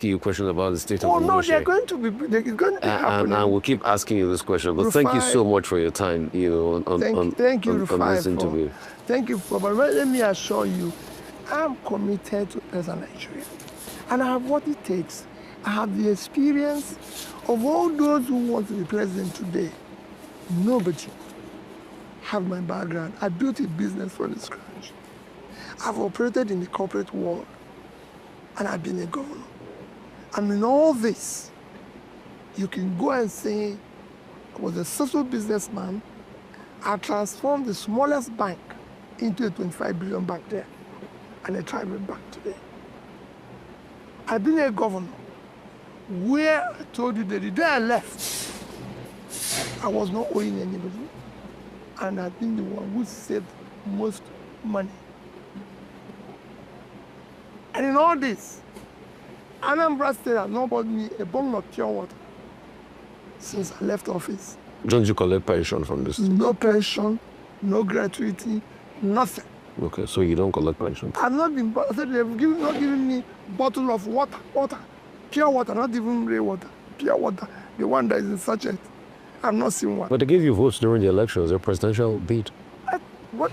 asking you questions about the state of the Oh no, nation. they're going to be happening. And we'll keep asking you this question. But thank you so much for your time, thank you on this interview. Thank you for, but let me assure you, I'm committed to President Nigeria. And I have what it takes. I have the experience of all those who want to be president today. Nobody have my background. I built a business from the scratch. I've operated in the corporate world, and I've been a governor. And in all this, you can go and say, I was a social businessman. I transformed the smallest bank into a 25 billion bank there, and a tribal bank today. I've been a governor where I told you that the day I left, I was not owing anybody, and I've been the one who saved most money. And in all this, Anambra State has not bought me a bottle of pure water since I left office. Don't you collect pension from this? No pension, no gratuity, nothing. Okay, so you don't collect pension? I've not been, they've not given me bottle of water, pure water, not even real water, pure water, the one that is in sachet. I've not seen one. But they gave you votes during the elections, their presidential bid. What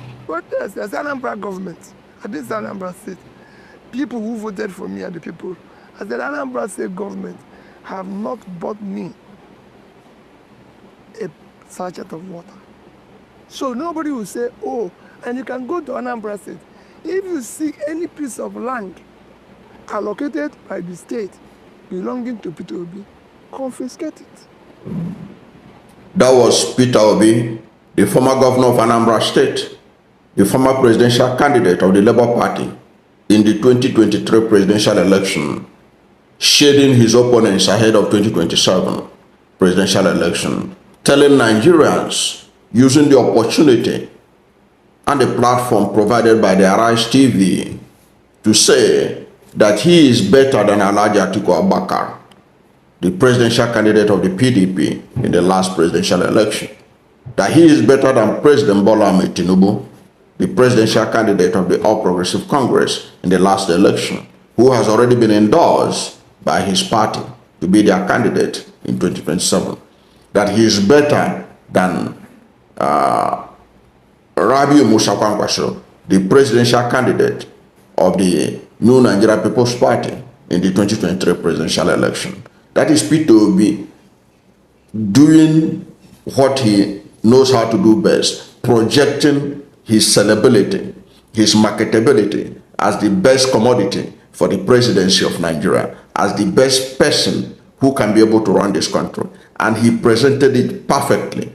else? There's Anambra government. I did Anambra State. People who voted for me are the people. As the Anambra State government have not bought me a sachet of water. So nobody will say, oh, and you can go to Anambra State. If you see any piece of land allocated by the state belonging to Peter Obi, confiscate it. That was Peter Obi, the former governor of Anambra State, the former presidential candidate of the Labour Party in the 2023 presidential election, shading his opponents ahead of 2027 presidential election, telling Nigerians, using the opportunity and the platform provided by the Arise TV, to say that he is better than Alhaji Atiku Abubakar, the presidential candidate of the PDP in the last presidential election, that he is better than President Bola Ahmed Tinubu, the presidential candidate of the All Progressive Congress in the last election, who has already been endorsed by his party to be their candidate in 2027, that he is better than Rabiu Musa Kwankwaso, the presidential candidate of the New Nigeria People's Party in the 2023 presidential election. That is Peter Obi doing what he knows how to do best, projecting his sellability, his marketability as the best commodity for the presidency of Nigeria, as the best person who can be able to run this country. And he presented it perfectly.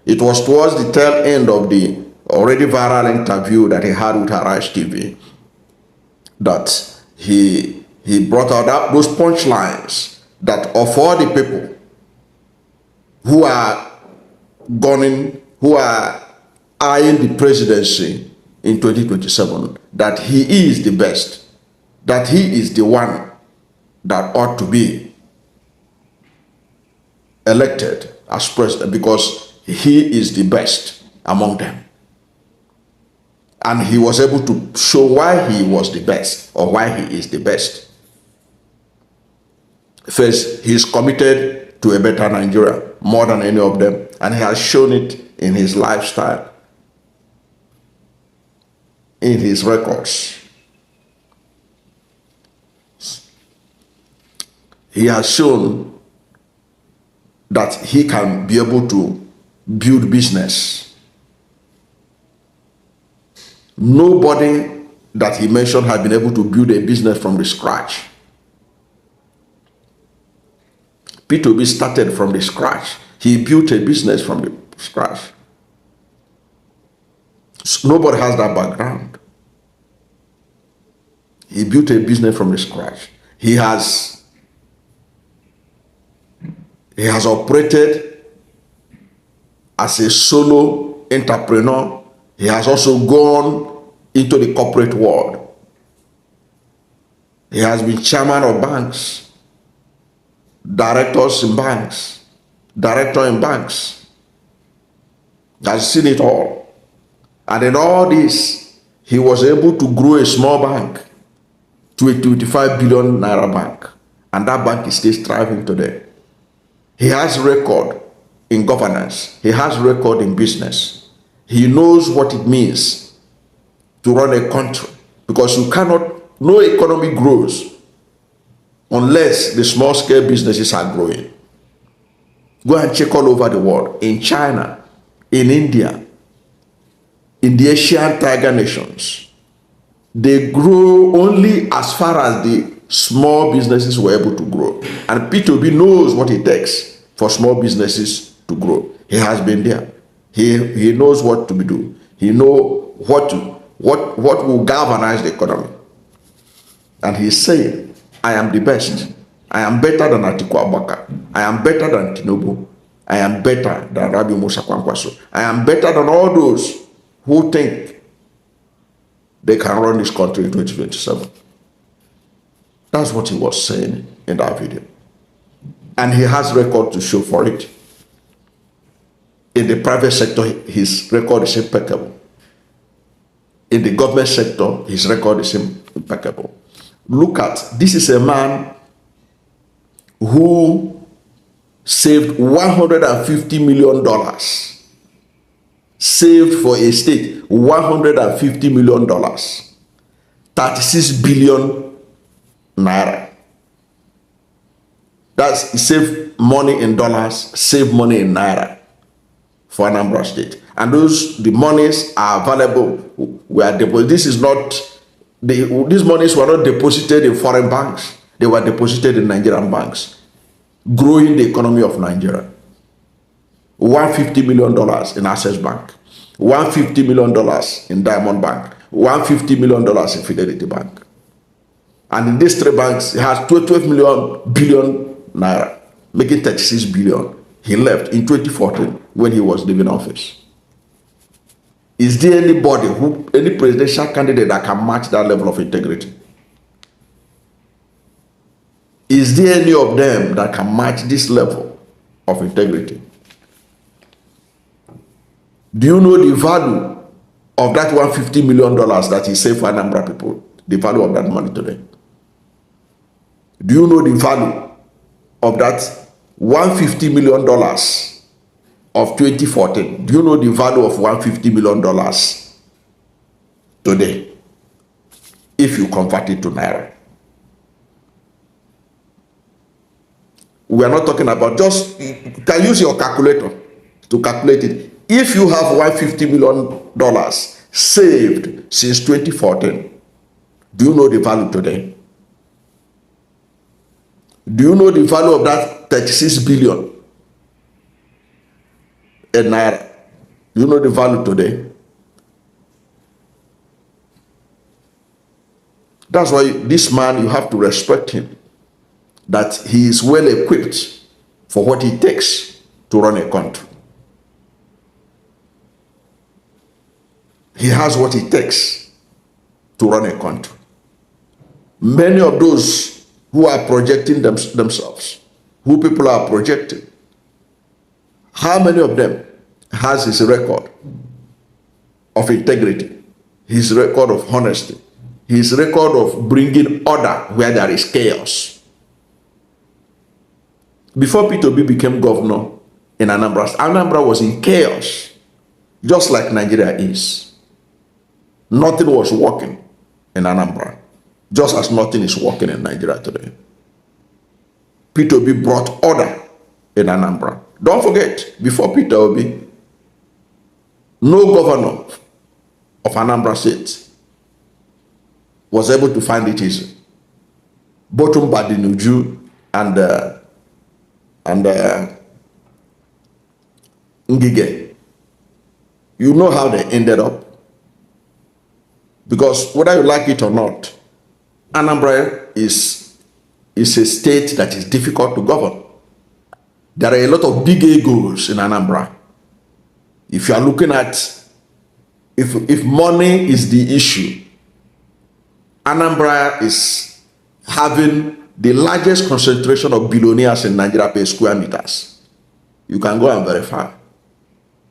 It was towards the tail end of the already viral interview that he had with Arise TV that he brought out those punchlines that of all the people who are gunning, who are eyeing the presidency in 2027, that he is the best, that he is the one that ought to be elected as president because he is the best among them. And he was able to show why he was the best or why he is the best. First, he's committed to a better Nigeria more than any of them, and he has shown it in his lifestyle, in his records. He has shown that he can be able to build business. Nobody that he mentioned had been able to build a business from the scratch. Peter Obi started from the scratch. He built a business from the scratch. So nobody has that background. He built a business from the scratch. He has operated as a solo entrepreneur. He has also gone into the corporate world. He has been chairman of banks, directors in banks, director in banks. He has seen it all. And in all this, he was able to grow a small bank to a 25 billion naira bank. And that bank is still thriving today. He has record in governance. He has record in business. He knows what it means to run a country, because you cannot, no economy grows unless the small scale businesses are growing. Go and check all over the world, in China, in India, in the Asian tiger nations. They grow only as far as the small businesses were able to grow. And P2B knows what it takes for small businesses to grow. He has been there. He knows what to do. He knows what will galvanize the economy. And he's saying, I am the best. I am better than Atiku Abubakar. I am better than Tinubu. I am better than Rabiu Musa Kwankwaso. I am better than all those who think they can run this country in 2027. That's what he was saying in that video. And he has record to show for it. In the private sector, his record is impeccable. In the government sector, his record is impeccable. Look at, this is a man who saved $150 million. Saved for a state, $150 million. 36 billion naira. That's, he saved money in dollars, saved money in naira for Anambra State. And the monies are available. This is not, these monies were not deposited in foreign banks. They were deposited in Nigerian banks, growing the economy of Nigeria. $150 million in Access Bank, $150 million in Diamond Bank, $150 million in Fidelity Bank. And in these three banks, he has 12 billion naira, making 36 billion. He left in 2014 when he was leaving office. Is there anybody any presidential candidate that can match that level of integrity? Is there any of them that can match this level of integrity? Do you know the value of that $150 million that he saved for Anambra people? The value of that money today? Do you know the value of that $150 million of 2014? Do you know the value of $150 million today, if you convert it to naira? We are not talking about, just, you can use your calculator to calculate it. If you have $150 million saved since 2014, do you know the value today? Do you know the value of that 36 billion in naira? Do you know the value today? That's why this man, you have to respect him, that he is well equipped for what it takes to run a country. He has what it takes to run a country. Many of those who are projecting themselves, who people are projecting, how many of them has his record of integrity, his record of honesty, his record of bringing order where there is chaos? Before P2B became governor in Anambra, Anambra was in chaos, just like Nigeria is. Nothing was working in Anambra, just as nothing is working in Nigeria today. P2B brought order in Anambra. Don't forget, before P2B, no governor of Anambra State was able to find it easy. Botum Badinuju and Ngige. You know how they ended up. Because whether you like it or not, Anambra is a state that is difficult to govern. There are a lot of big egos in Anambra. If you are looking at, if money is the issue, Anambra is having the largest concentration of billionaires in Nigeria per square meters. You can go and verify.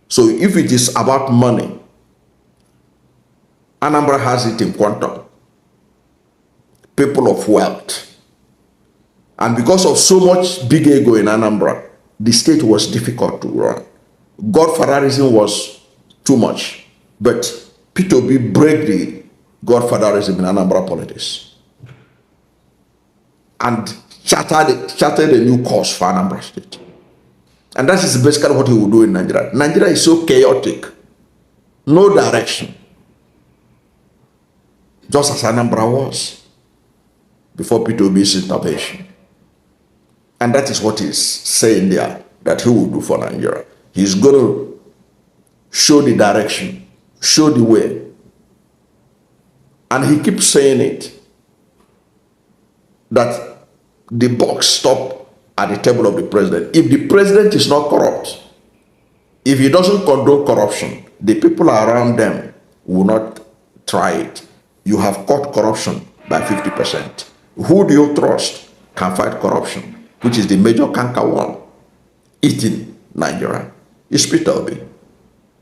So if it is about money, Anambra has it in quantum. People of wealth. And because of so much big ego in Anambra, the state was difficult to run. Godfatherism was too much. But Peter Obi break the Godfatherism in Anambra politics and chartered a new course for Anambra State. And that is basically what he will do in Nigeria. Nigeria is so chaotic, no direction, just as Anambra was before Peter Obi's intervention. And that is what he's saying there, that he will do for Nigeria. He's going to show the direction, show the way. And he keeps saying it, that the buck stop at the table of the president. If the president is not corrupt, if he doesn't condone corruption, the people around them will not try it. You have caught corruption by 50%. Who do you trust can fight corruption, which is the major canker worm eating Nigeria? It's Peter Obi.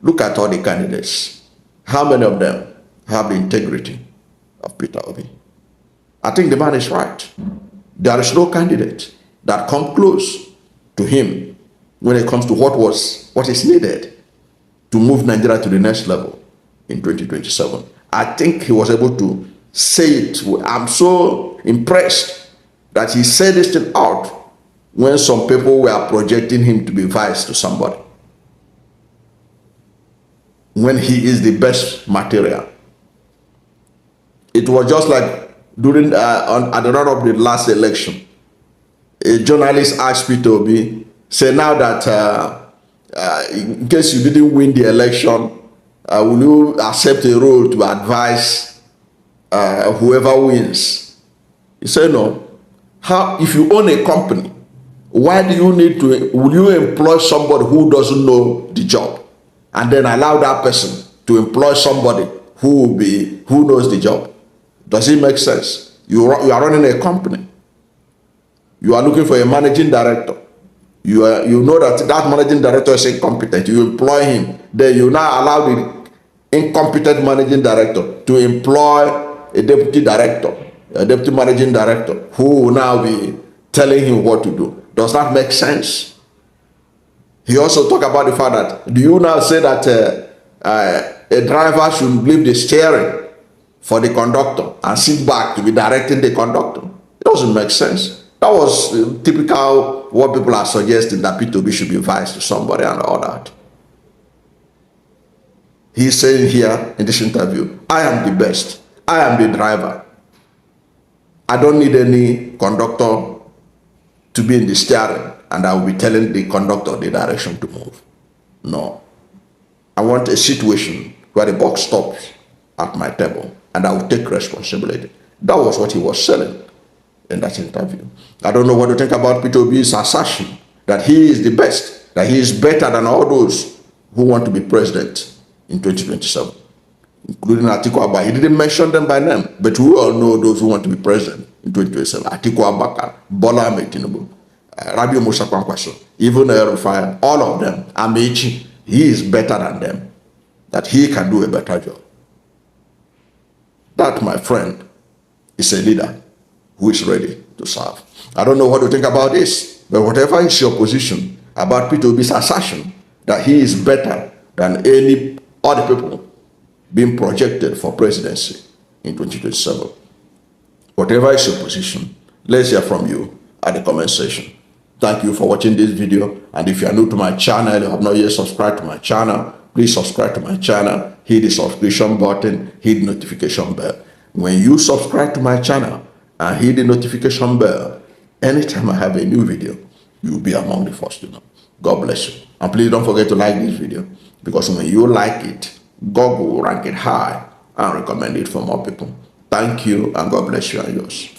Look at all the candidates. How many of them have the integrity of Peter Obi? I think the man is right. There is no candidate that come close to him when it comes to what is needed to move Nigeria to the next level in 2027. I think he was able to say it. I'm so impressed that he said this thing out when some people were projecting him to be vice to somebody, when he is the best material. It was just like during at the run of the last election, a journalist asked Peter Obi, say, now that in case you didn't win the election, will you accept a role to advise whoever wins? He said, no. How, if you own a company, why do you need to, will you employ somebody who doesn't know the job and then allow that person to employ somebody who knows the job? Does it make sense? You are running a company. You are looking for a managing director. You know that managing director is incompetent. You employ him. Then you now allow the incompetent managing director to employ a deputy director, a deputy managing director, who will now be telling him what to do. Does that make sense? He also talked about the fact that, do you now say that a driver should leave the steering for the conductor and sit back to be directing the conductor? It doesn't make sense. That was typical what people are suggesting, that Peter Obi should be vice to somebody and all that. He's saying here in this interview, I am the best. I am the driver. I don't need any conductor to be in the steering and I will be telling the conductor the direction to move. No. I want a situation where the buck stops at my table and I will take responsibility. That was what he was selling in that interview. I don't know what to think about Peter Obi's assertion that he is the best, that he is better than all those who want to be president in 2027, including Atiku. He didn't mention them by name, but we all know those who want to be president in 2027. Atiku Abubakar, Bola Ahmed Tinubu, Rabiu, Musa, Kwankwaso, even Rufai, all of them. Alhaji, he is better than them, that he can do a better job. That, my friend, is a leader who is ready to serve. I don't know what to think about this, but whatever is your position about Peter Obi's assertion that he is better than any other people being projected for presidency in 2027, whatever is your position, let's hear from you at the comment section. Thank you for watching this video, and if you are new to my channel, you have not yet subscribed to my channel, please subscribe to my channel, hit the subscription button, hit the notification bell. When you subscribe to my channel and hit the notification bell, anytime I have a new video, you will be among the first to know. God bless you. And please don't forget to like this video, because when you like it, God will rank it high and recommend it for more people. Thank you, and God bless you and yours.